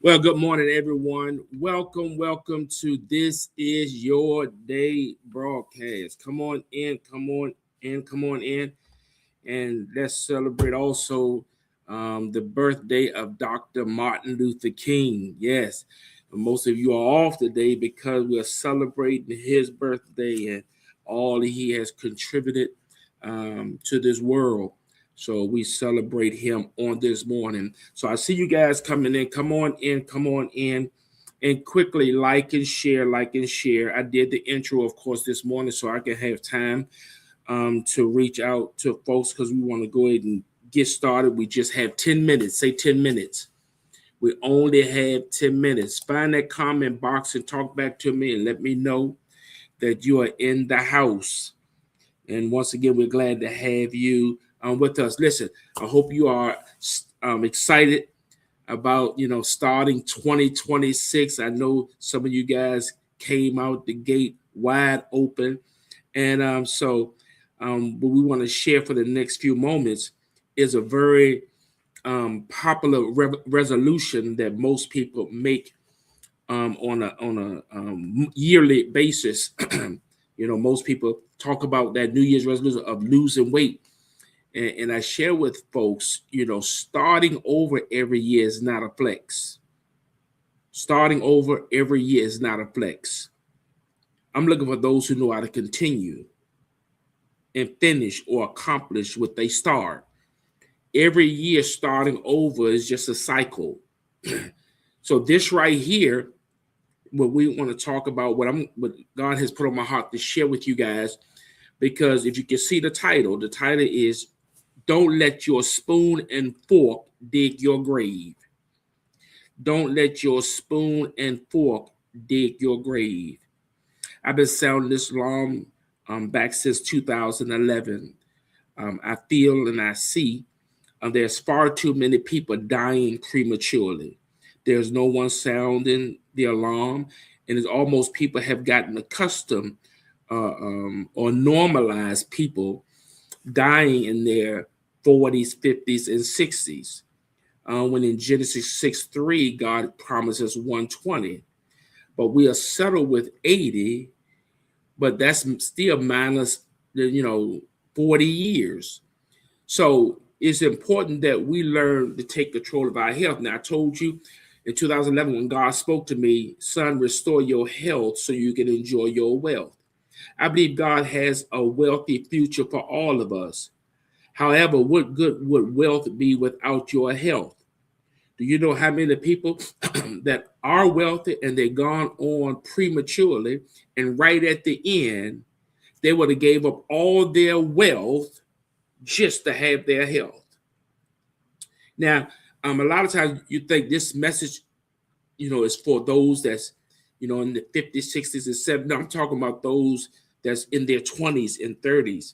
Well, good morning, everyone. Welcome to This Is Your Day broadcast. Come on in, come on in, and let's celebrate also the birthday of Dr. Martin Luther King. Yes, most of you are off today because we're celebrating his birthday and all he has contributed to this world. So we celebrate him on this morning. So I see you guys coming in. Come on in, come on in. And quickly like and share, like and share. I did the intro, of course, this morning so I can have time to reach out to folks because we want to go ahead and get started. We just have 10 minutes. Say 10 minutes. We only have 10 minutes. Find that comment box and talk back to me and let me know that you are in the house. And once again, we're glad to have you with us. Listen, I hope you are excited about starting 2026. I know some of you guys came out the gate wide open, and what we want to share for the next few moments is a very popular resolution that most people make on a yearly basis. Most people talk about that New Year's resolution of losing weight. And I share with folks, starting over every year is not a flex. Starting over every year is not a flex. I'm looking for those who know how to continue and finish or accomplish what they start. Every year starting over is just a cycle. So this right here, what we want to talk about, what God has put on my heart to share with you guys, because if you can see the title is "Don't Let Your Spoon and Fork Dig Your Grave." Don't let your spoon and fork dig your grave. I've been sounding this long back since 2011. I feel and I see there's far too many people dying prematurely. There's no one sounding the alarm, and it's almost people have gotten accustomed or normalized people dying in their 40s, 50s, and 60s. When in Genesis 6:3, God promises 120. But we are settled with 80, but that's still minus, 40 years. So it's important that we learn to take control of our health. Now, I told you in 2011 when God spoke to me, son, restore your health so you can enjoy your wealth. I believe God has a wealthy future for all of us. However, what good would wealth be without your health? Do you know how many people that are wealthy and they're gone on prematurely, and right at the end, they would have gave up all their wealth just to have their health? Now, a lot of times you think this message, is for those that's, in the 50s, 60s, and 70s. No, I'm talking about those that's in their 20s and 30s,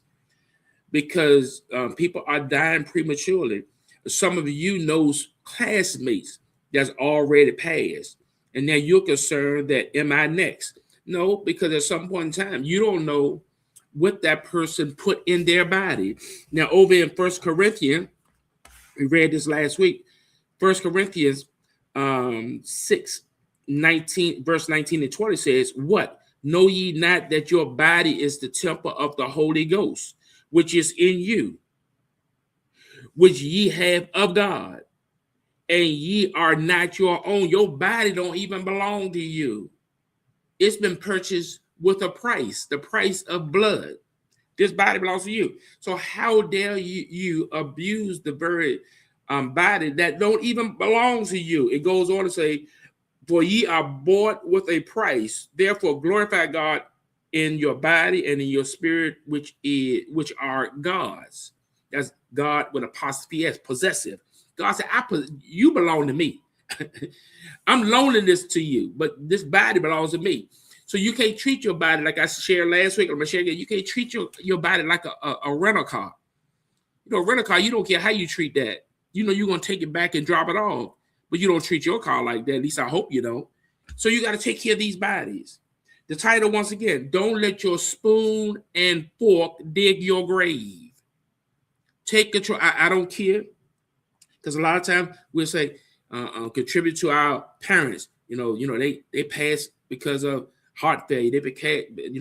because people are dying prematurely. Some of you knows classmates that's already passed, and now you're concerned that am I next? No, because at some point in time, you don't know what that person put in their body. Now, over in First Corinthians, we read this last week. First Corinthians 6, 19, verse 19 and 20 says, "What? Know ye not that your body is the temple of the Holy Ghost, which is in you, which ye have of God, and ye are not your own." Your body don't even belong to you. It's been purchased with a price, the price of blood. This body belongs to you. So how dare you abuse the very body that don't even belong to you? It goes on to say, "For ye are bought with a price. Therefore glorify God in your body and in your spirit, which are God's." That's God with apostrophe S, possessive. God said, you belong to me. I'm loaning this to you, but this body belongs to me. So you can't treat your body like I shared last week. I'm gonna share again. You can't treat your body like a rental car. A rental car, you don't care how you treat that. You're gonna take it back and drop it off, but you don't treat your car like that. At least I hope you don't. So you got to take care of these bodies. The title, once again, "Don't let your spoon and fork dig your grave." Take control. I don't care, because a lot of times we'll say, contribute to our parents. They pass because of heart failure. They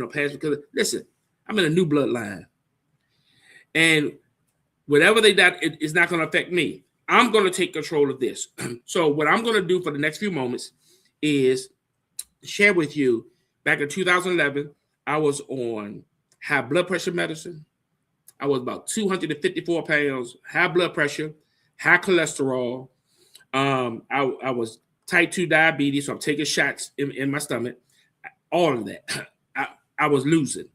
pass because listen, I'm in a new bloodline, and whatever they got, it's not going to affect me. I'm going to take control of this. So what I'm going to do for the next few moments is share with you. Back in 2011, I was on high blood pressure medicine. I was about 254 pounds, high blood pressure, high cholesterol. I was type 2 diabetes, so I'm taking shots in my stomach. All of that. I was losing.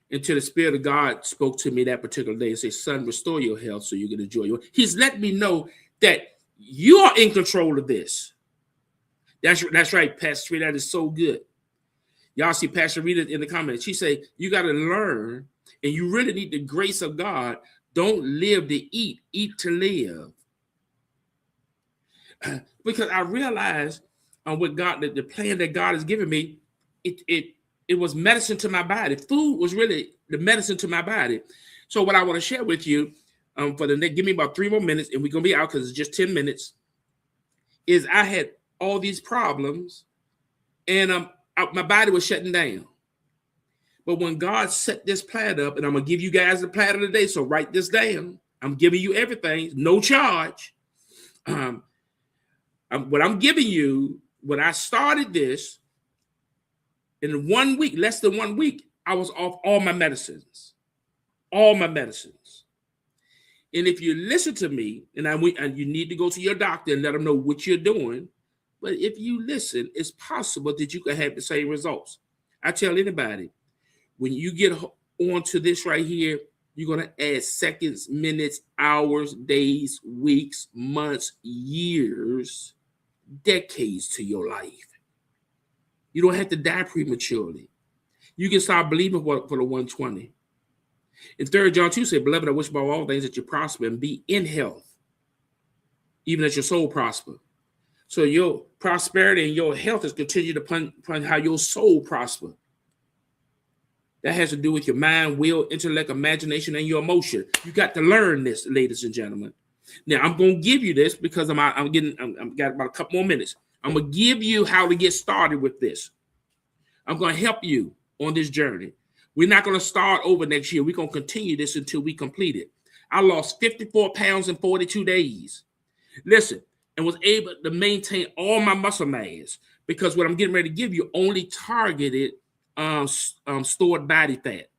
Until the Spirit of God spoke to me that particular day and said, son, restore your health so you can enjoy your. He's letting me know that you are in control of this. That's right, Pastor Rita. That is so good. Y'all see Pastor Rita in the comments. She say, you got to learn, and you really need the grace of God. Don't live to eat to live. Because I realized with God, that the plan that God has given me, it was medicine to my body. Food was really the medicine to my body. So what I want to share with you, give me about 3 more minutes, and we're gonna be out because it's just 10 minutes. Is I had all these problems, and my body was shutting down. But when God set this plan up, and I'm gonna give you guys the plan today, so write this down. I'm giving you everything, no charge. What I'm giving you, when I started this, in 1 week, less than 1 week, I was off all my medicines. And if you listen to me, and you need to go to your doctor and let them know what you're doing, but if you listen, it's possible that you can have the same results. I tell anybody, when you get onto this right here, you're going to add seconds, minutes, hours, days, weeks, months, years, decades to your life. You don't have to die prematurely. You can start believing for the 120. In 3 John 2 said, beloved, I wish above all things that you prosper and be in health, even as your soul prosper. So your prosperity and your health is continued upon how your soul prosper. That has to do with your mind, will, intellect, imagination, and your emotion. You got to learn this, ladies and gentlemen. Now, I'm going to give you this because I've got about a couple more minutes. I'm going to give you how to get started with this. I'm going to help you on this journey. We're not going to start over next year. We're going to continue this until we complete it. I lost 54 pounds in 42 days. Listen, and was able to maintain all my muscle mass because what I'm getting ready to give you only targeted stored body fat.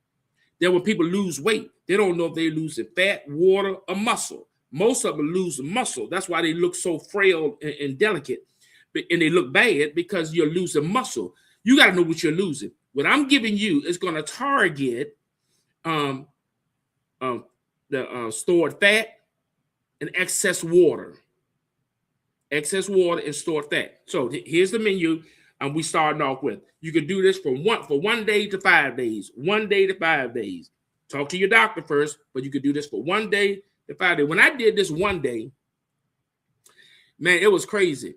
Then when people lose weight, they don't know if they're losing fat, water, or muscle. Most of them lose muscle. That's why they look so frail and delicate. And they look bad because you're losing muscle. You got to know what you're losing. What I'm giving you is going to target the stored fat and excess water. Excess water and stored fat. So here's the menu we starting off with. You can do this for 1 day to 5 days. 1 day to 5 days. Talk to your doctor first, but you could do this for 1 day to 5 days. When I did this 1 day, man, it was crazy.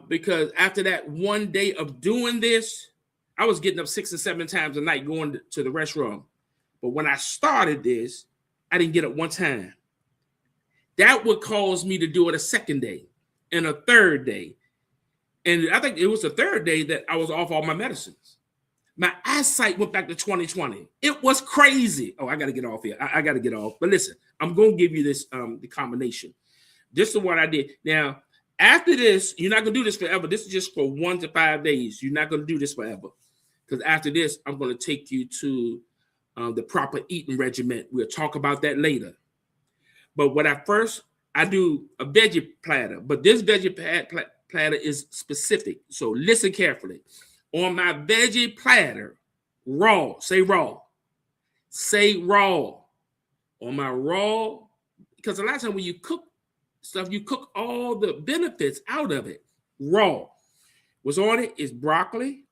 Because after that 1 day of doing this, I was getting up 6 or 7 times a night going to the restroom. But when I started this, I didn't get up one time. That would cause me to do it a second day and a third day. And I think it was the third day that I was off all my medicines. My eyesight went back to 2020. It was crazy. Oh, I got to get off here. I got to get off. But listen, I'm going to give you this, the combination. This is what I did. Now, after this, you're not going to do this forever. This is just for 1 to 5 days. You're not going to do this forever. Because after this, I'm going to take you to the proper eating regimen. We'll talk about that later. But I do a veggie platter. But this veggie platter is specific. So listen carefully. On my veggie platter, raw. Say raw. Say raw. On my raw, because a lot of times when you cook stuff, you cook all the benefits out of it. Raw. What's on it is broccoli,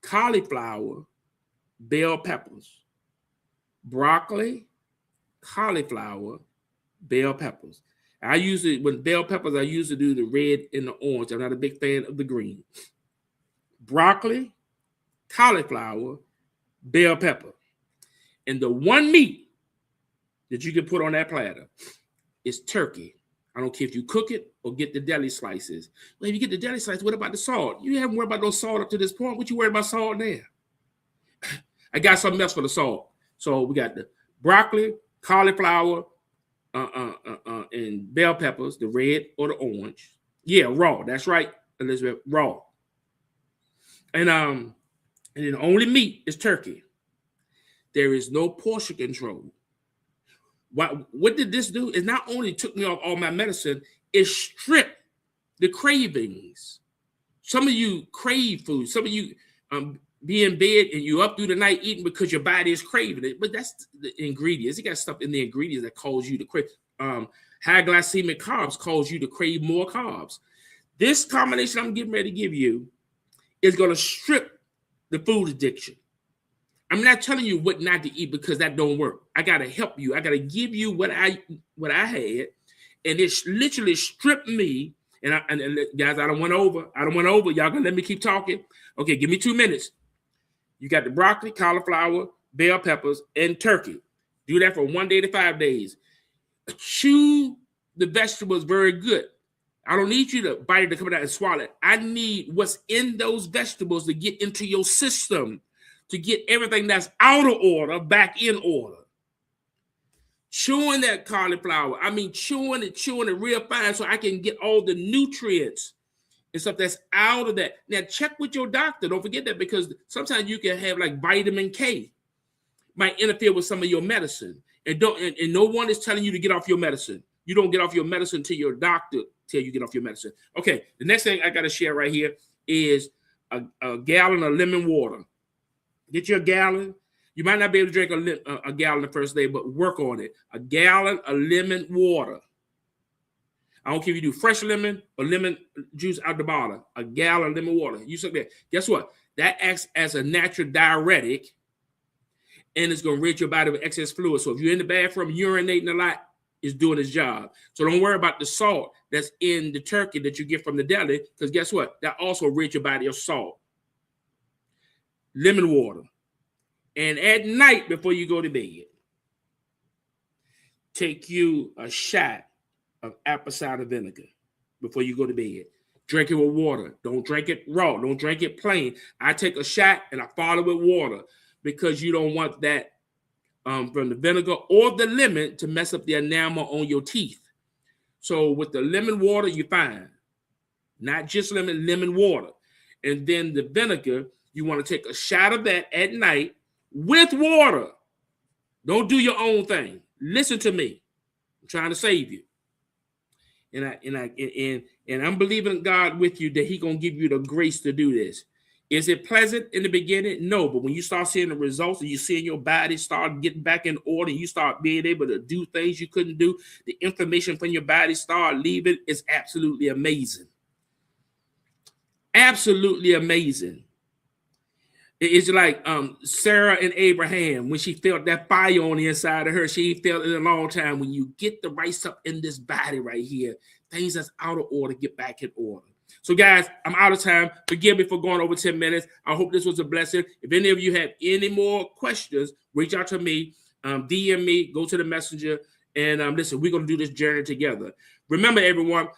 cauliflower, bell peppers. Broccoli, cauliflower, bell peppers. With bell peppers, I usually do the red and the orange. I'm not a big fan of the green. Broccoli, cauliflower, bell pepper. And the one meat that you can put on that platter is turkey. I don't care if you cook it or get the deli slices. Well, if you get the deli slices, what about the salt? You haven't worried about no salt up to this point. What you worried about salt there? I got something else for the salt. So we got the broccoli, cauliflower, and bell peppers, the red or the orange. Yeah, raw. That's right, Elizabeth, raw. And then the only meat is turkey. There is no portion control. What did this do? It not only took me off all my medicine, it stripped the cravings. Some of you crave food. Some of you be in bed and you up through the night eating because your body is craving it. But that's the ingredients. You got stuff in the ingredients that cause you to crave. High glycemic carbs cause you to crave more carbs. This combination I'm getting ready to give you is going to strip the food addiction. I'm not telling you what not to eat because that don't work. I got to help you. I got to give you what I had, and it literally stripped me. And guys, I don't went over. Y'all gonna let me keep talking? Okay, give me 2 minutes. You got the broccoli, cauliflower, bell peppers, and turkey. Do that for 1 day to 5 days. Chew the vegetables very good. I don't need you to bite it to come out and swallow it. I need what's in those vegetables to get into your system, to get everything that's out of order back in order. Chewing that cauliflower, chewing it real fine so I can get all the nutrients and stuff that's out of that. Now, check with your doctor. Don't forget that, because sometimes you can have like vitamin K might interfere with some of your medicine. And no one is telling you to get off your medicine. You don't get off your medicine till your doctor tell you get off your medicine. Okay, the next thing I got to share right here is a gallon of lemon water. Get your gallon. You might not be able to drink a gallon the first day, but work on it. A gallon of lemon water. I don't care if you do fresh lemon or lemon juice out the bottle. A gallon of lemon water. You suck that. Guess what? That acts as a natural diuretic, and it's going to rid your body of excess fluid. So if you're in the bathroom urinating a lot, it's doing its job. So don't worry about the salt that's in the turkey that you get from the deli, because guess what? That also rids your body of salt. Lemon water. And at night before you go to bed, take you a shot of apple cider vinegar before you go to bed. Drink it with water. Don't drink it raw. Don't drink it plain. I take a shot and I follow with water, because you don't want that from the vinegar or the lemon to mess up the enamel on your teeth. So with the lemon water, you're fine. Not just lemon water. And then the vinegar, you want to take a shot of that at night with water. Don't do your own thing. Listen to me. I'm trying to save you. And I'm believing God with you that He's gonna give you the grace to do this. Is it pleasant in the beginning? No, but when you start seeing the results and you seeing your body start getting back in order, you start being able to do things you couldn't do, the inflammation from your body start leaving, it's absolutely amazing. Absolutely amazing. It's like Sarah and Abraham, when she felt that fire on the inside of her, she ain't felt it in a long time. When you get the right stuff in this body right here, things that's out of order get back in order. So guys, I'm out of time. Forgive me for going over 10 minutes. I hope this was a blessing. If any of you have any more questions, reach out to me, DM me, go to the messenger, and listen, we're going to do this journey together. Remember, everyone,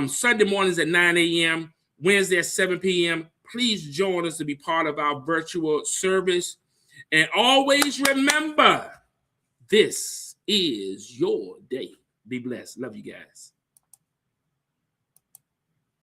Sunday mornings at 9 a.m., Wednesday at 7 p.m., please join us to be part of our virtual service. And always remember, this is your day. Be blessed. Love you guys.